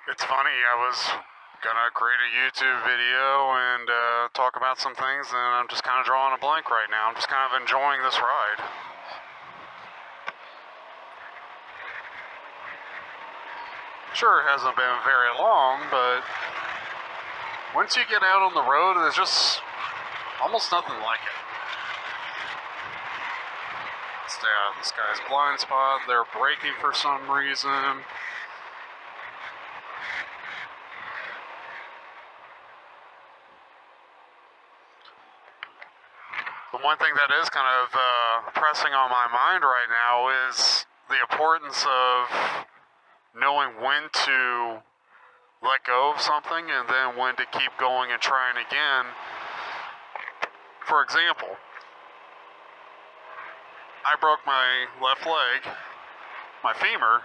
It's funny, I was gonna create a YouTube video and talk about some things, and I'm just kind of drawing a blank right now. I'm just kind of enjoying this ride. Sure, it hasn't been very long, but once you get out on the road, there's just almost nothing like it. Stay out of this guy's blind spot. They're braking for some reason. The one thing that is kind of pressing on my mind right now is the importance of knowing when to let go of something and then when to keep going and trying again. For example, I broke my left leg, my femur,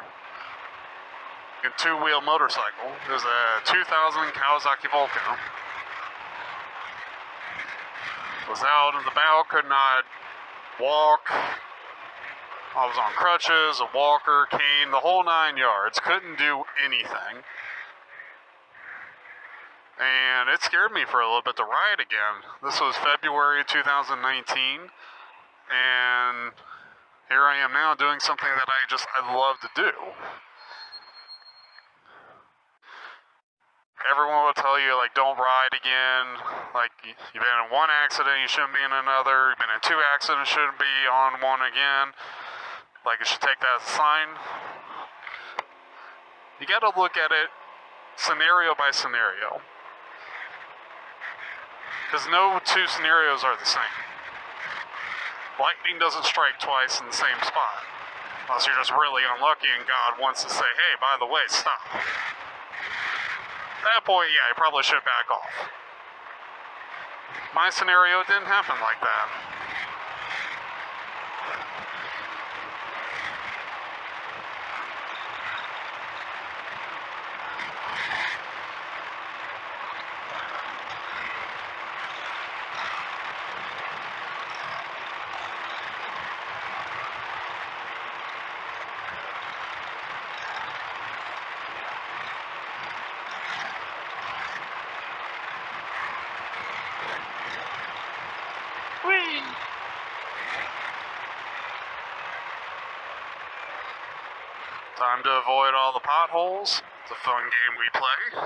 in a two-wheel motorcycle. It was a 2000 Kawasaki Volcano. Was out and about, could not walk. I was on crutches, a walker, cane, the whole 9 yards. Couldn't do anything. And it scared me for a little bit to ride again. This was February 2019. And here I am now doing something that I love to do. Everyone will tell you, like, don't ride again. Like, you've been in one accident, you shouldn't be in another. You've been in two accidents, shouldn't be on one again. Like, you should take that as a sign. You gotta look at it scenario by scenario. Because no two scenarios are the same. Lightning doesn't strike twice in the same spot. Unless you're just really unlucky and God wants to say, hey, by the way, stop. At that point, yeah, you probably should back off. My scenario didn't happen like that. Whee! Time to avoid all the potholes. It's a fun game we play.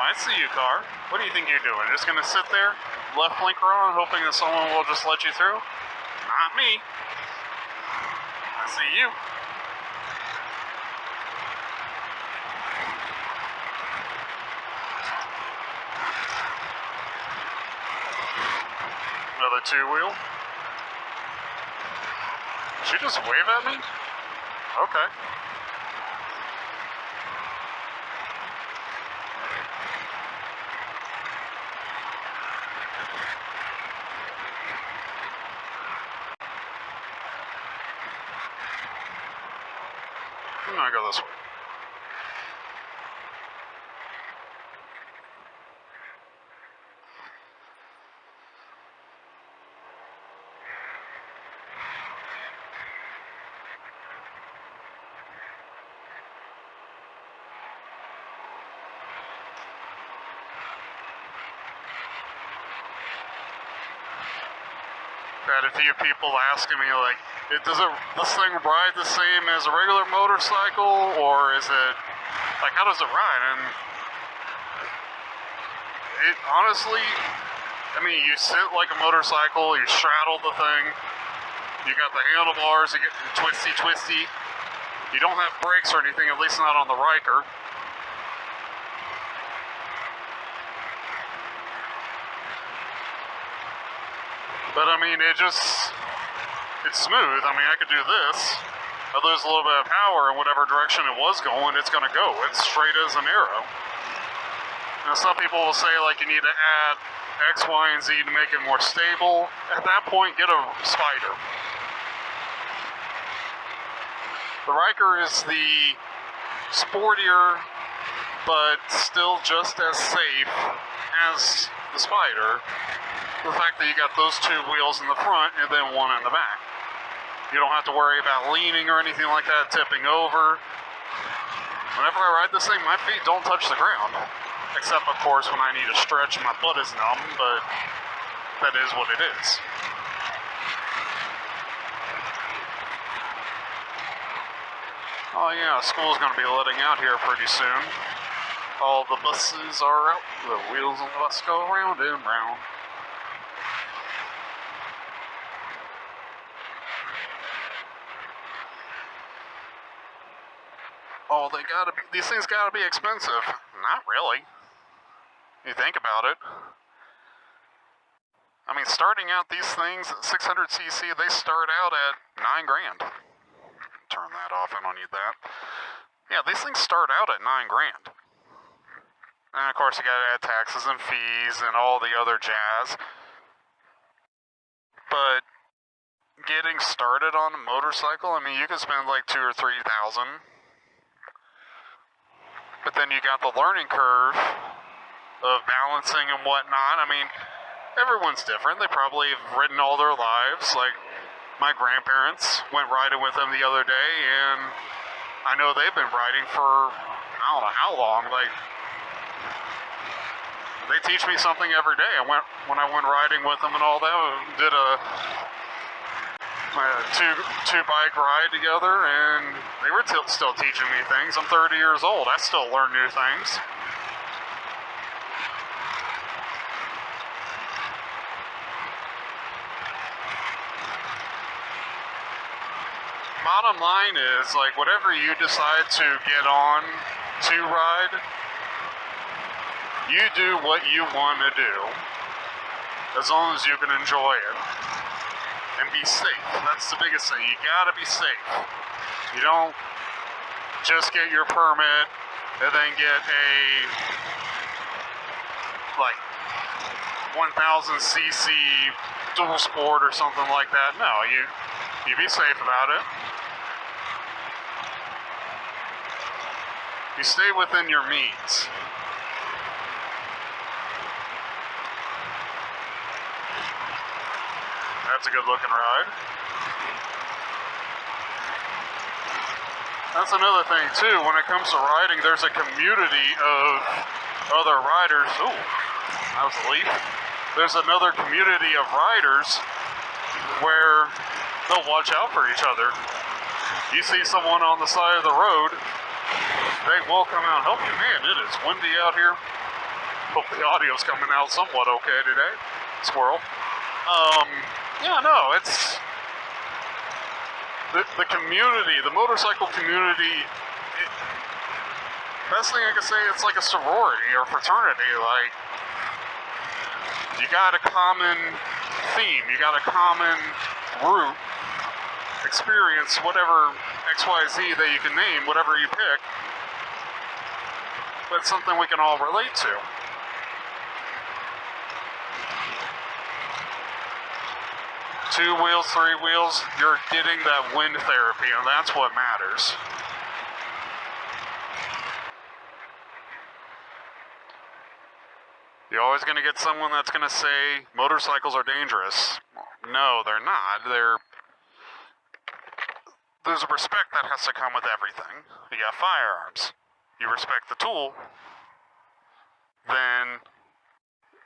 I see you, car. What do you think you're doing? Just gonna sit there, left blinker on, hoping that someone will just let you through? Not me. I see you. Another two-wheel. Did she just wave at me? Okay. I'm gonna go this way. Had a few people asking me, like, does this thing ride the same as a regular motorcycle, or is it, like, how does it ride? And it honestly, I mean, you sit like a motorcycle, you straddle the thing, you got the handlebars, you get twisty. You don't have brakes or anything, at least not on the Riker. But I mean, it just, it's smooth. I mean, I could do this. I lose a little bit of power in whatever direction it was going, it's going to go. It's straight as an arrow. Now, some people will say, like, you need to add X, Y, and Z to make it more stable. At that point, get a Spider. The Riker is the sportier, but still just as safe as the Spider. The fact that you got those two wheels in the front and then one in the back. You don't have to worry about leaning or anything like that, tipping over. Whenever I ride this thing, my feet don't touch the ground. Except, of course, when I need to stretch and my butt is numb, but that is what it is. Oh yeah, school's going to be letting out here pretty soon. All the buses are out, the wheels on the bus go round and round. Oh, these things gotta be expensive. Not really. You think about it. I mean, starting out these things at 600cc, they start out at $9 grand. Turn that off, I don't need that. Yeah, these things start out at $9 grand. And of course you gotta add taxes and fees and all the other jazz. But getting started on a motorcycle, I mean, you could spend like $2,000 or $3,000. But then you got the learning curve of balancing and whatnot. I mean, everyone's different. They probably have ridden all their lives. Like, my grandparents went riding with them the other day, and I know they've been riding for, I don't know how long. Like, they teach me something every day. When I went riding with them and all that, did a two bike ride together, and they were still teaching me things. I'm 30 years old. I still learn new things. Bottom line is, like, whatever you decide to get on to ride, you do what you want to do, as long as you can enjoy it. And be safe. That's the biggest thing. You gotta be safe. You don't just get your permit and then get a, like, 1000cc dual sport or something like that. No, you be safe about it. You stay within your means. That's a good looking ride. That's another thing too, when it comes to riding, there's a community of other riders. Ooh, that was a leaf. There's another community of riders where they'll watch out for each other. You see someone on the side of the road, they will come out and help you. Man, it is windy out here. Hope the audio's coming out somewhat okay today. Squirrel. Yeah, no, it's the community, the motorcycle community. Best thing I can say, it's like a sorority or fraternity. Like, you got a common theme, you got a common route, experience, whatever XYZ that you can name, whatever you pick. But something we can all relate to. Two wheels, three wheels, you're getting that wind therapy, and that's what matters. You're always going to get someone that's going to say motorcycles are dangerous. No, they're not. There's a respect that has to come with everything. You got firearms. You respect the tool, then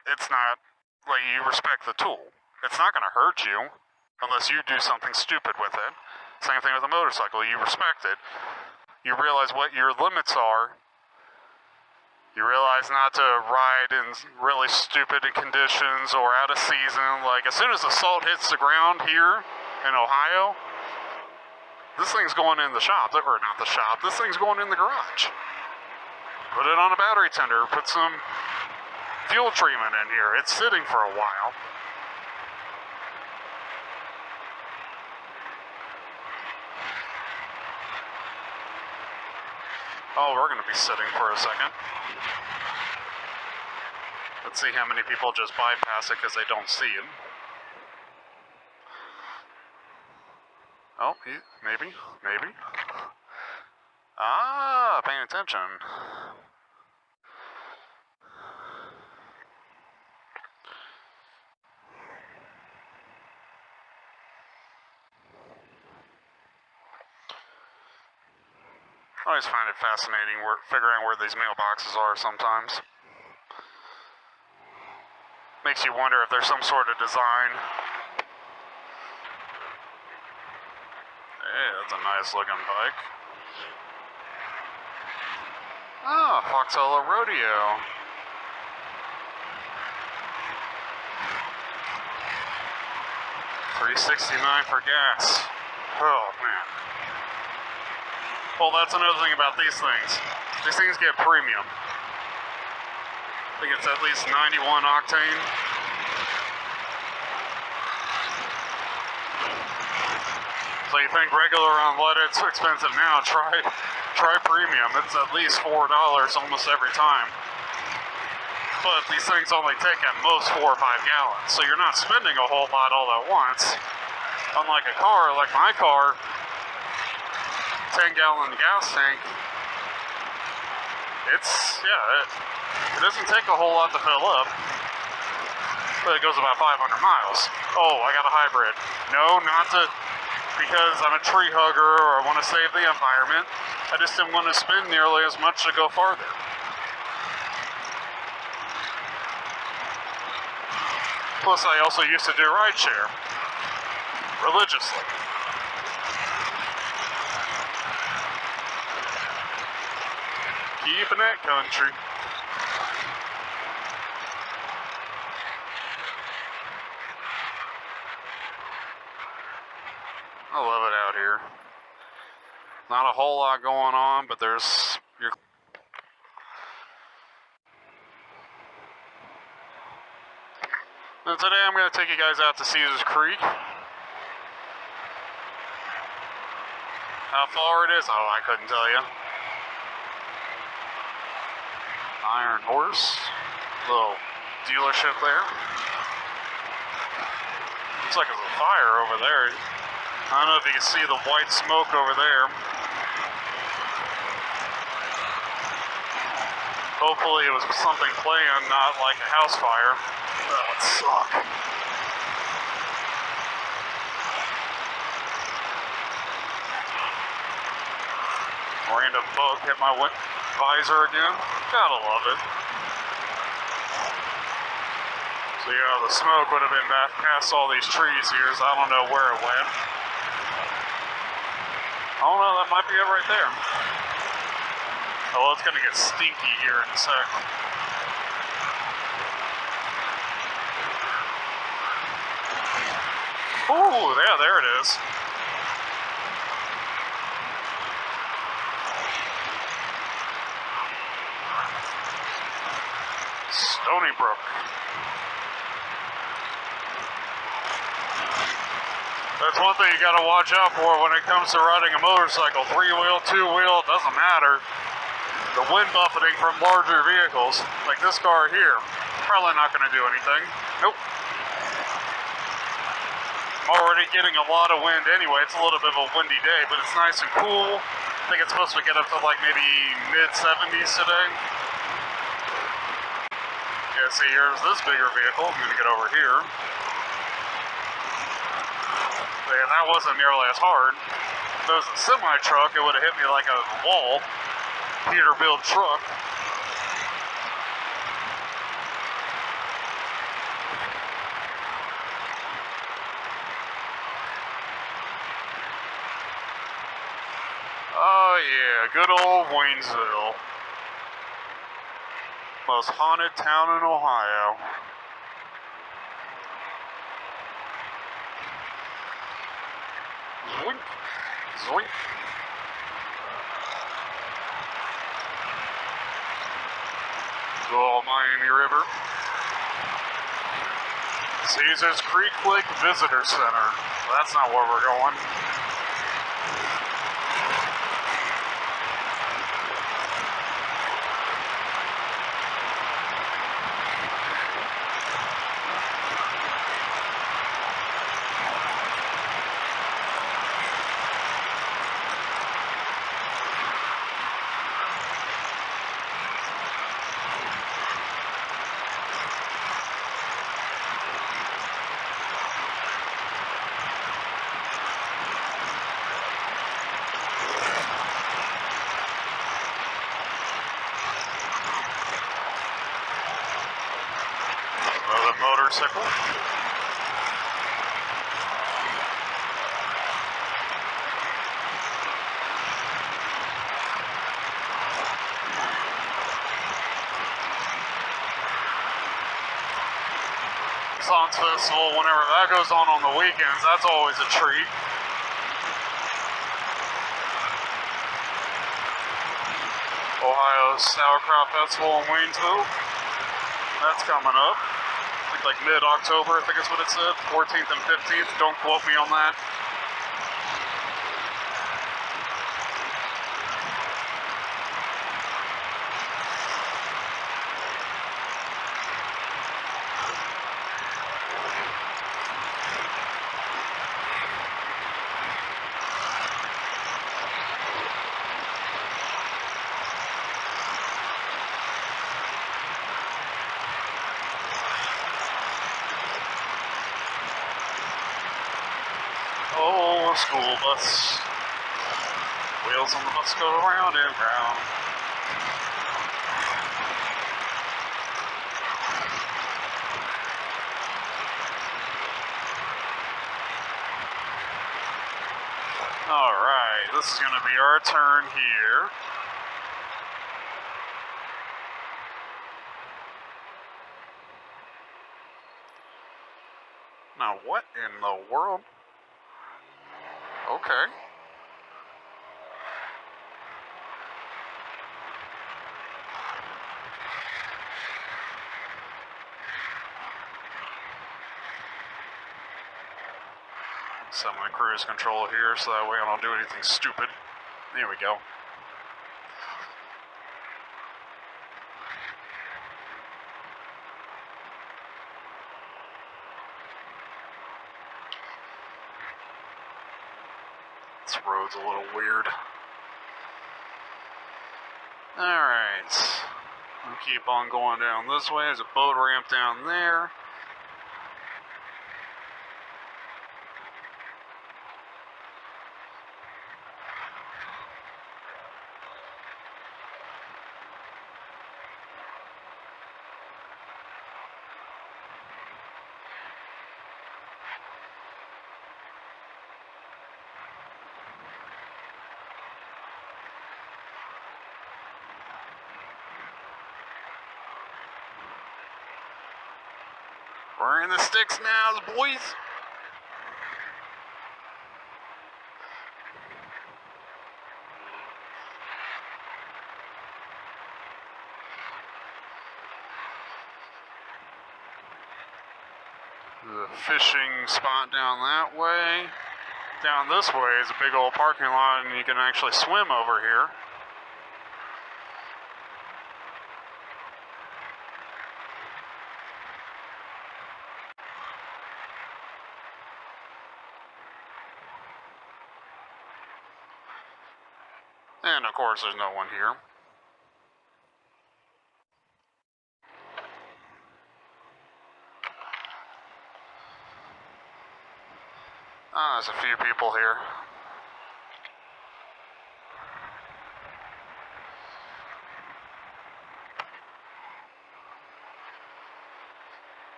it's not like you respect the tool. It's not going to hurt you unless you do something stupid with it. Same thing with a motorcycle. You respect it. You realize what your limits are. You realize not to ride in really stupid conditions or out of season. Like, as soon as the salt hits the ground here in Ohio, this thing's going in the shop. Or not the shop. This thing's going in the garage. Put it on a battery tender. Put some fuel treatment in here. It's sitting for a while. Oh, we're gonna be sitting for a second. Let's see how many people just bypass it because they don't see him. Oh, maybe. Ah, paying attention. I always find it fascinating figuring where these mailboxes are sometimes. Makes you wonder if there's some sort of design. Hey, that's a nice looking bike. Ah, Fox Hollow Rodeo. $3.69 for gas. Oh, man. Well, that's another thing about these things. These things get premium. I think it's at least 91 octane. So you think regular unleaded's expensive now, try premium. It's at least $4 almost every time. But these things only take at most 4 or 5 gallons, so you're not spending a whole lot all at once. Unlike a car, like my car, 10-gallon gas tank, it doesn't take a whole lot to fill up, but it goes about 500 miles. Oh, I got a hybrid. No, because I'm a tree hugger or I want to save the environment. I just didn't want to spend nearly as much to go farther. Plus, I also used to do rideshare religiously. Keeping that country. I love it out here. Not a whole lot going on, but there's And today I'm going to take you guys out to Caesars Creek. How far it is? Oh, I couldn't tell you. Iron Horse. Little dealership there. Looks like there's a fire over there. I don't know if you can see the white smoke over there. Hopefully it was something planned, not like a house fire. That would suck. Random bug hit my visor again. Gotta love it. So yeah, the smoke would have been back past all these trees here, so I don't know where it went. Oh no, that might be it right there. Oh, well, it's gonna get stinky here in a sec. Ooh, yeah, there it is. Stony Brook. That's one thing you gotta watch out for when it comes to riding a motorcycle. 3-wheel, 2-wheel, it doesn't matter. The wind buffeting from larger vehicles, like this car here, probably not gonna do anything. Nope. I'm already getting a lot of wind anyway. It's a little bit of a windy day, but it's nice and cool. I think it's supposed to get up to like maybe mid-70s today. Yeah, see, here's this bigger vehicle. I'm gonna get over here. Yeah, that wasn't nearly as hard. If it was a semi-truck, it would have hit me like a wall. Peterbilt truck. Oh yeah, good old Waynesville. Most haunted town in Ohio. Zoink. Zoink. Good old Miami River. Caesars Creek Lake Visitor Center. Well, that's not where we're going. motorcycle. Science Festival, whenever that goes on the weekends, that's always a treat. Ohio Sauerkraut Festival in Waynesville. That's coming up. I think like mid-October, I think is what it said. 14th and 15th. Don't quote me on that. Oh, a school bus. Wheels on the bus go round and round. Alright, this is going to be our turn here. Now, what in the world? Okay. Set my cruise control here so that way I don't do anything stupid. There we go. This road's a little weird. Alright. We'll keep on going down this way. There's a boat ramp down there. We're in the sticks now, boys. The fishing spot down that way. Down this way is a big old parking lot, and you can actually swim over here. And of course, there's no one here. There's a few people here.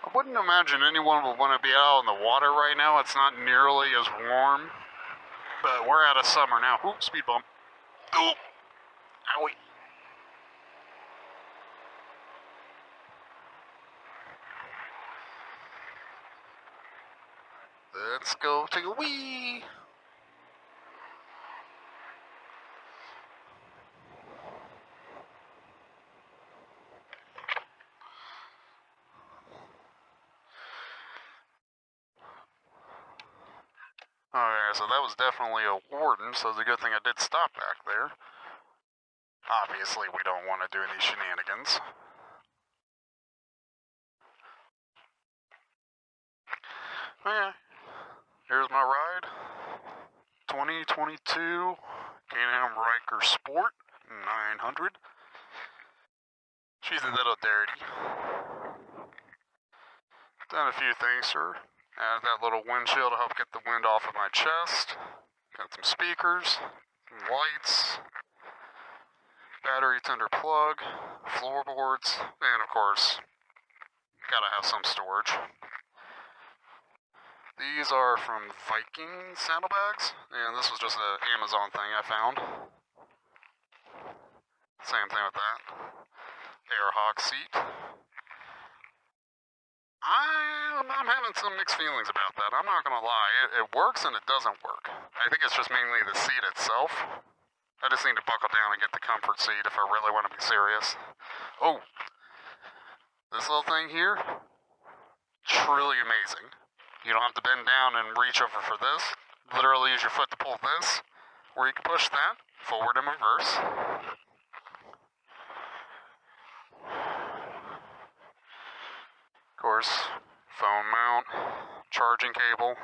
I wouldn't imagine anyone would want to be out in the water right now. It's not nearly as warm. But we're out of summer now. Ooh, speed bump. Ooh. Owie. Let's go take a wee. Okay, so that was definitely a warden, so it's a good thing I did stop back there. Obviously, we don't want to do any shenanigans. Okay, here's my ride. 2022 Can-Am Ryker Sport 900. She's a little dirty. Done a few things, sir. Added that little windshield to help get the wind off of my chest. Got some speakers, some lights, battery tender plug, floorboards, and of course, Gotta have some storage. These are from Viking saddlebags, and this was just an Amazon thing I found. Same thing with that. Airhawk seat. I'm having some mixed feelings about that. I'm not gonna lie. It works and it doesn't work. I think it's just mainly the seat itself. I just need to buckle down and get the comfort seat if I really want to be serious. Oh, this little thing here, truly amazing. You don't have to bend down and reach over for this. Literally use your foot to pull this, or you can push that forward and reverse. Of course, phone mount, charging cable,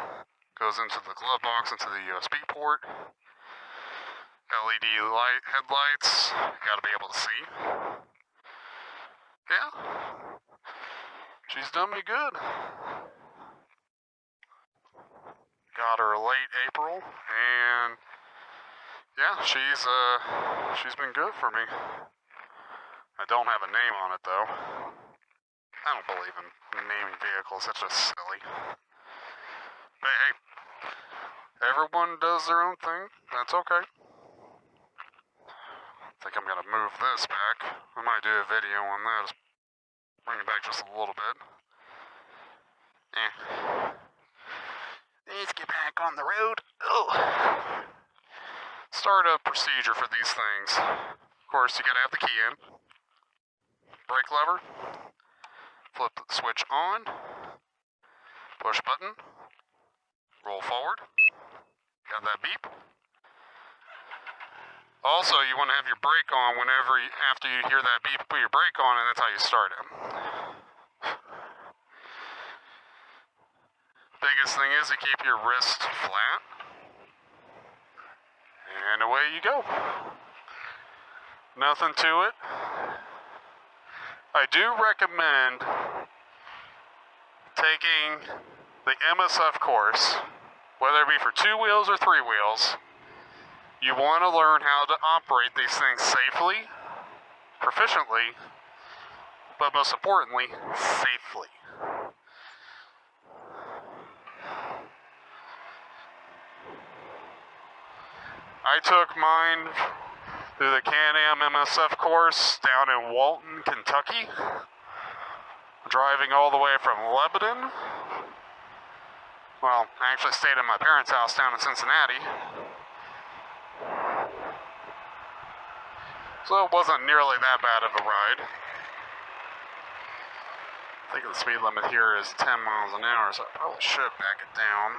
goes into the glove box, into the USB port. LED light headlights, gotta be able to see. Yeah, she's done me good. Got her late April, and yeah, she's been good for me. I don't have a name on it though. I don't believe in naming vehicles, it's just silly. But hey, everyone does their own thing, that's okay. I think I'm gonna move this back. I might do a video on that, bring it back just a little bit. Let's get back on the road. Oh. Startup procedure for these things. Of course, you gotta have the key in. Brake lever. Flip the switch on, push button, roll forward, got that beep. Also, you want to have your brake on after you hear that beep, put your brake on, and that's how you start it. Biggest thing is to keep your wrist flat, and away you go. Nothing to it. I do recommend taking the MSF course, whether it be for 2 wheels or 3 wheels. You want to learn how to operate these things safely, proficiently, but most importantly, safely. I took mine through the Can-Am MSF course down in Walton, Kentucky, driving all the way from Lebanon. Well, I actually stayed at my parents' house down in Cincinnati. So it wasn't nearly that bad of a ride. I think the speed limit here is 10 miles an hour, so I probably should back it down.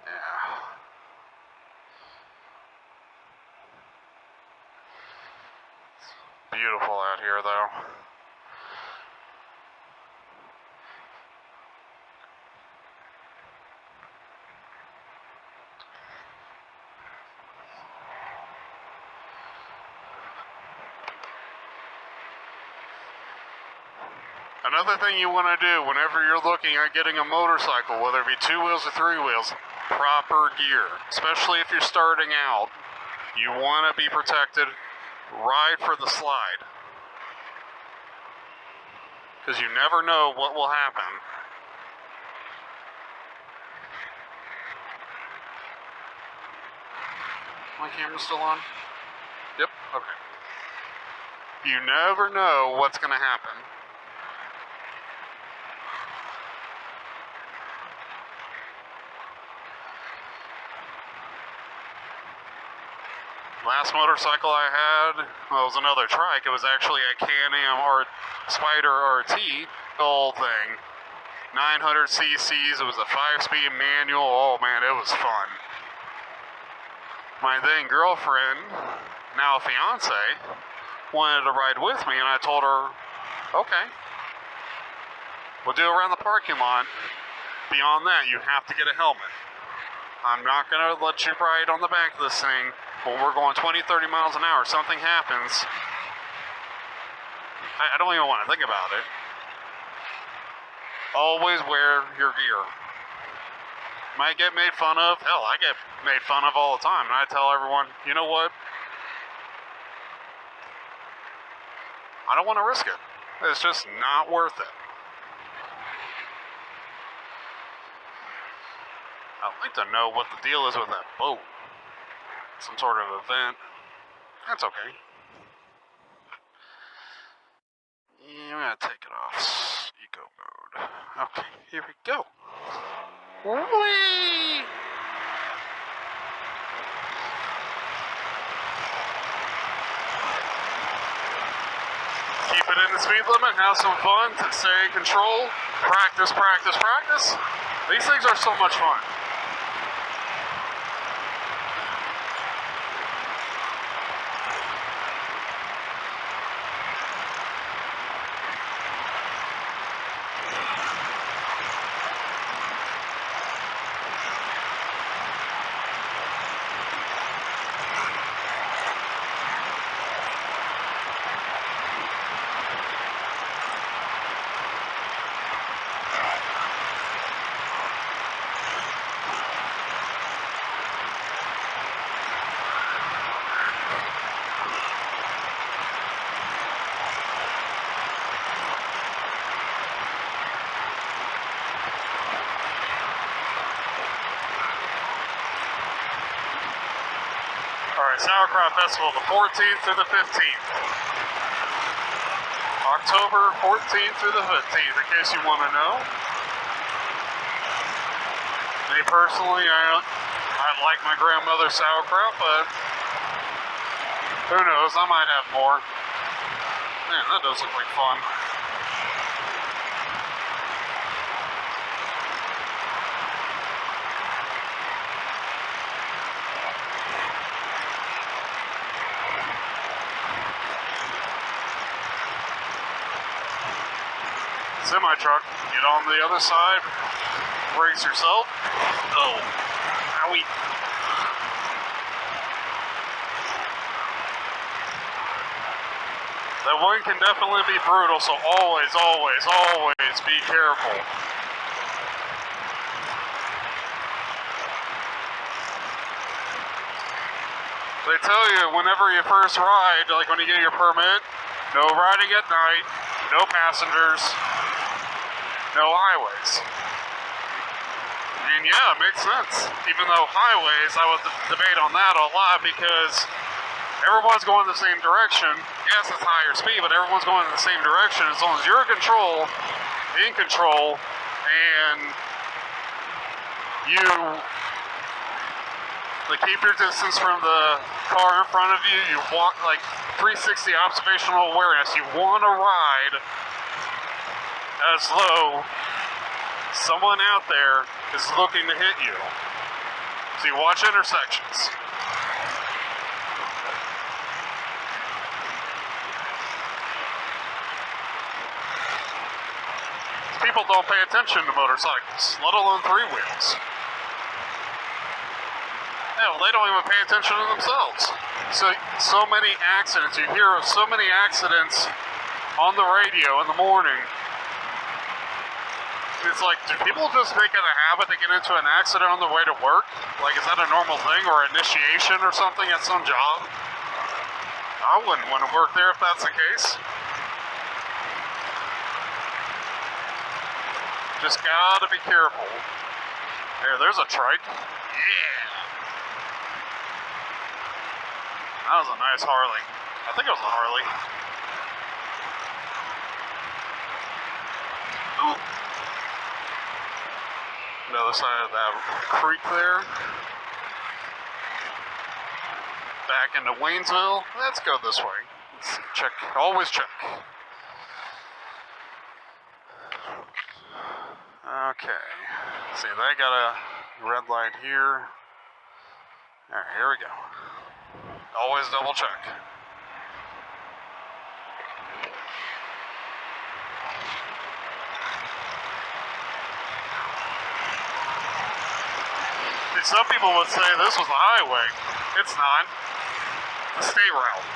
Yeah. Beautiful out here, though. Another thing you want to do whenever you're looking at getting a motorcycle, whether it be 2 wheels or 3 wheels, proper gear. Especially if you're starting out, you want to be protected. Ride for the slide. Because you never know what will happen. My camera's still on? Yep, okay. You never know what's going to happen. Last motorcycle I had, well, it was another trike. It was actually a Can-Am Spider RT, the whole thing. 900 cc's, it was a 5-speed manual. Oh man, it was fun. My then girlfriend, now fiance, wanted to ride with me, and I told her, okay, we'll do it around the parking lot. Beyond that, you have to get a helmet. I'm not going to let you ride on the back of this thing when we're going 20, 30 miles an hour. Something happens. I don't even want to think about it. Always wear your gear. Might get made fun of. Hell, I get made fun of all the time. And I tell everyone, you know what? I don't want to risk it. It's just not worth it. I'd like to know what the deal is with that boat. Some sort of event. That's okay. Yeah, I'm gonna take it off eco mode. Okay, here we go. Whee! Keep it in the speed limit, have some fun, stay in control, practice, practice, practice. These things are so much fun. Alright, Sauerkraut Festival, the 14th through the 15th. October 14th through the 15th, in case you want to know. Me personally, I like my grandmother's sauerkraut, but who knows, I might have more. Man, that does look like fun. Semi-truck, get on the other side, brace yourself. Oh, owie. That wind can definitely be brutal, so always, always, always be careful. They tell you whenever you first ride, like when you get your permit, no riding at night, no passengers, no highways. And yeah, it makes sense. Even though highways, I would debate on that a lot because everyone's going the same direction. Yes, it's higher speed, but everyone's going in the same direction as long as you're in control, and you keep your distance from the car in front of you. You walk like 360 observational awareness. You want to ride as though someone out there is looking to hit you. So you watch intersections. People don't pay attention to motorcycles, let alone three wheels. Hell, they don't even pay attention to themselves. So many accidents. You hear of so many accidents on the radio in the morning. It's like, do people just make it a habit to get into an accident on their way to work? Like, is that a normal thing, or initiation or something at some job? I wouldn't want to work there if that's the case. Just gotta be careful. There's a trike. Yeah! That was a nice Harley. I think it was a Harley. Ooh. The other side of that creek there. Back into Waynesville. Let's go this way. Let's check. Always check. Okay. See, they got a red light here. Alright, here we go. Always double check. Some people would say this was a highway. It's not. It's a state route.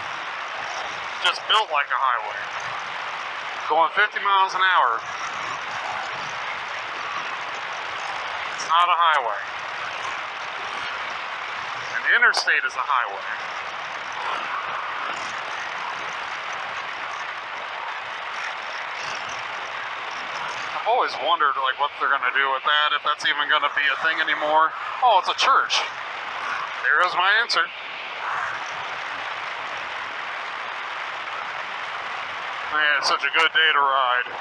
Just built like a highway. Going 50 miles an hour. It's not a highway. An interstate is a highway. I've always wondered like what they're gonna do with that, if that's even gonna be a thing anymore. Oh, it's a church. There goes my answer. Man, it's such a good day to ride.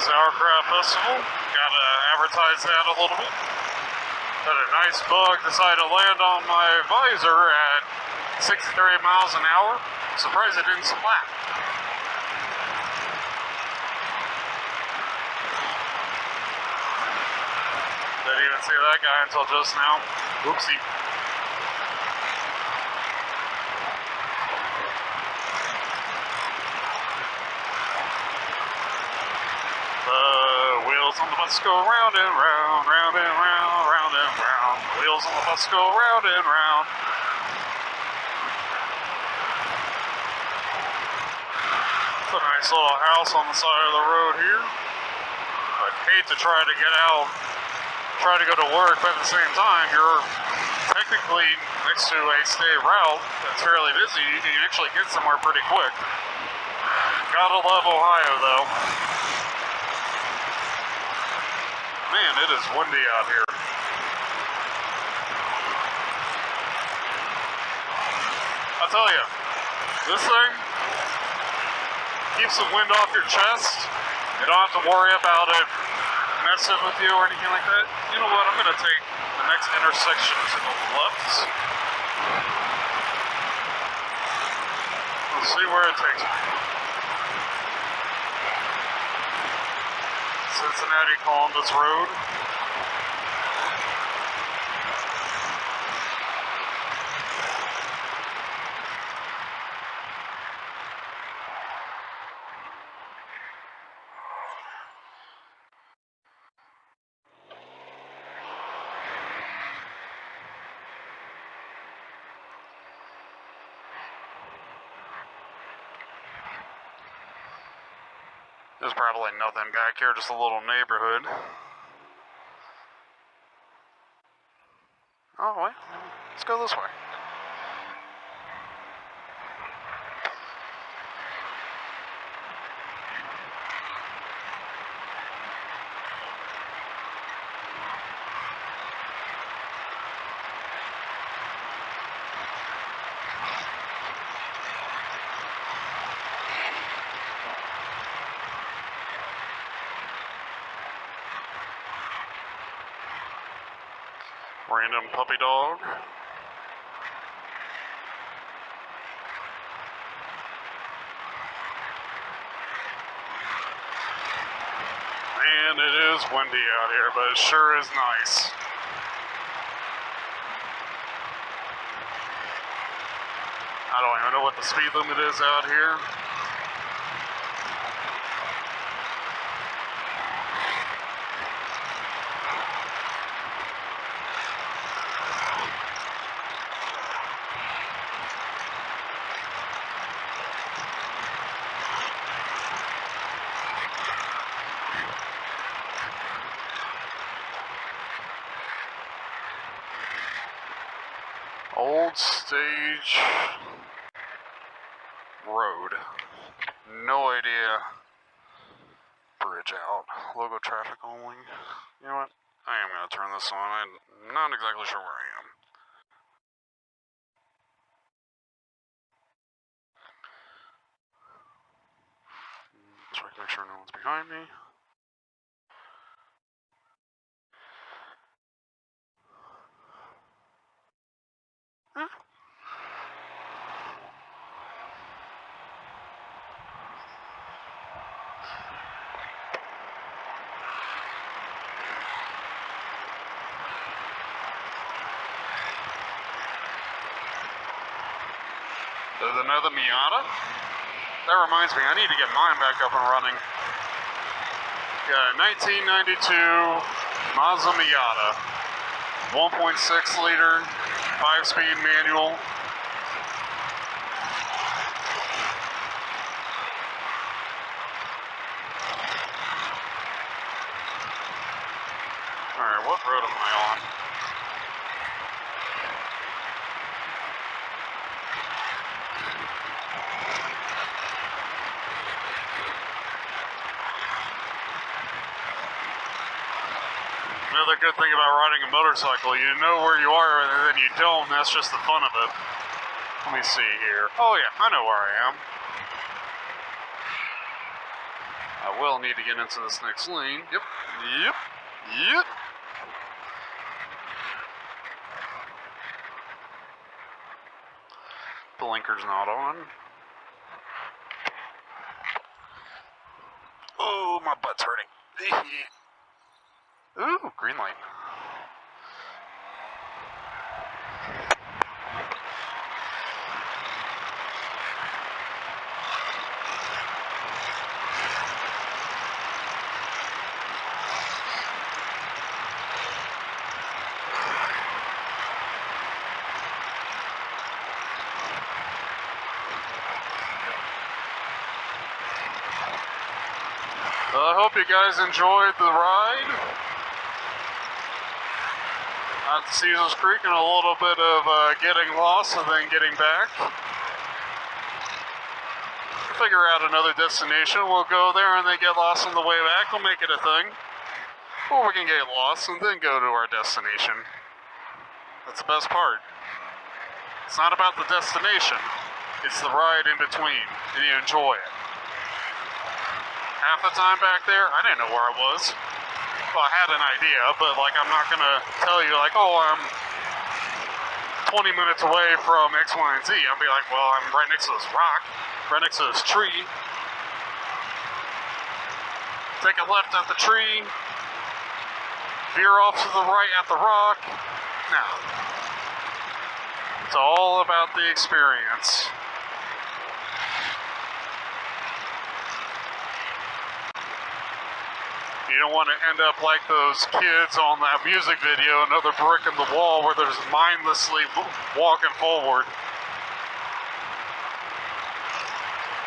Sauerkraut Festival, gotta advertise that a little bit. Had a nice bug decided to land on my visor at 63 miles an hour. Surprised it didn't splat. Didn't even see that guy until just now. Oopsie. Wheels on the bus go round and round, round and round, round and round. Wheels on the bus go round and round. It's a nice little house on the side of the road here. I'd hate to try to get out, try to go to work, but at the same time, you're technically next to a state route that's fairly busy. You can actually get somewhere pretty quick. Gotta love Ohio, though. Man, it is windy out here. I'll tell you, this thing keeps the wind off your chest. You don't have to worry about it messing with you or anything like that. You know what? I'm going to take the next intersection to the left. Let's see where it takes me. Cincinnati Columbus Road. There's probably nothing back here, just a little neighborhood. Oh, wait. Let's go this way. Random puppy dog. And it is windy out here, but it sure is nice. I don't even know what the speed limit is out here. Old Stage Road. No idea. Bridge out. Logo traffic only. You know what? I am going to turn this on. I'm not exactly sure where I am. Check to make sure no one's behind me. Huh? There's another Miata. That reminds me, I need to get mine back up and running. Got a 1992 Mazda Miata. 1.6 liter, 5-speed manual. here. What road am I on? Another good thing about riding a motorcycle, you know where you are and then you don't, and that's just the fun of it. Let me see here. Oh yeah, I know where I am. I will need to get into this next lane. Yep. Blinker's not on. Oh, my butt's hurting. Ooh, green light. I hope you guys enjoyed the ride at the Caesars Creek and a little bit of getting lost and then getting back. Figure out another destination. We'll go there and then get lost on the way back. We'll make it a thing. Or we can get lost and then go to our destination. That's the best part. It's not about the destination. It's the ride in between, and you enjoy it. Half the time back there, I didn't know where I was. Well, I had an idea, but like I'm not gonna tell you like, oh, I'm 20 minutes away from X, Y, and Z. I'll be like, well, I'm right next to this rock, right next to this tree. Take a left at the tree, veer off to the right at the rock. No. It's all about the experience. You don't want to end up like those kids on that music video, another brick in the wall where they're just mindlessly walking forward.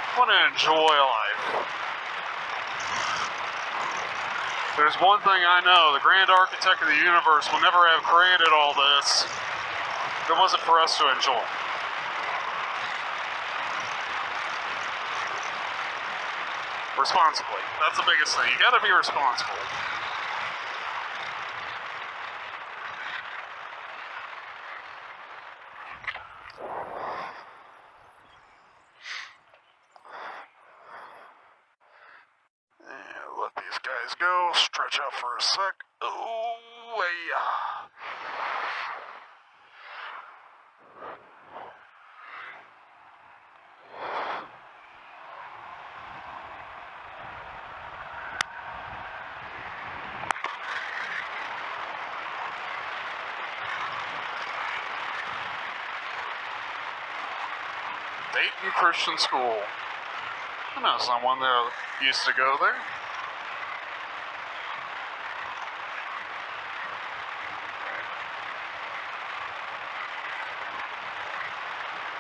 I want to enjoy life. There's one thing I know, the grand architect of the universe will never have created all this if it wasn't for us to enjoy. Responsibly. That's the biggest thing. You gotta be responsible. And let these guys go. Stretch out for a sec. Oh, yeah. Dayton Christian School. I know someone that used to go there.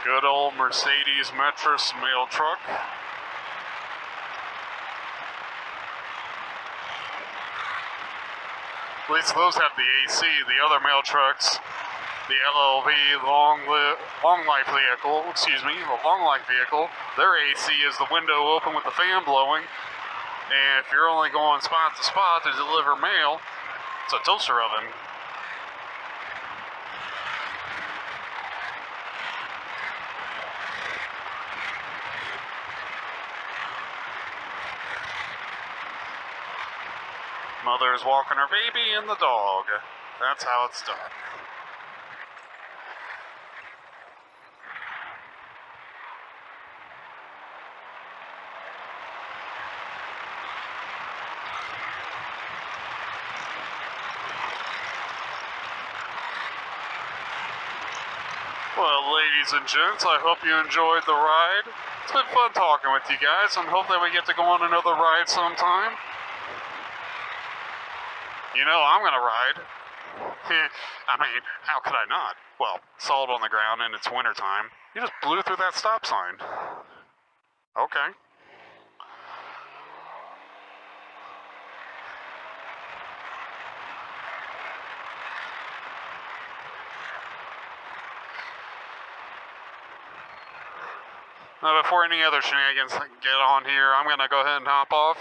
Good old Mercedes Metris mail truck. At least those have the AC. The other mail trucks, the LLV the long life vehicle, their AC is the window open with the fan blowing, and if you're only going spot to spot to deliver mail, it's a toaster oven. Mother's walking her baby and the dog. That's how it's done. Well, ladies and gents, I hope you enjoyed the ride. It's been fun talking with you guys, and hope that we get to go on another ride sometime. You know, I'm gonna ride. I mean, how could I not? Well, salt on the ground and it's wintertime. You just blew through that stop sign. Okay. Before any other shenanigans get on here, I'm gonna go ahead and hop off.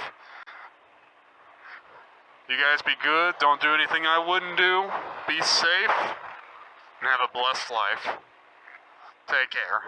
You guys be good. Don't do anything I wouldn't do. Be safe. And have a blessed life. Take care.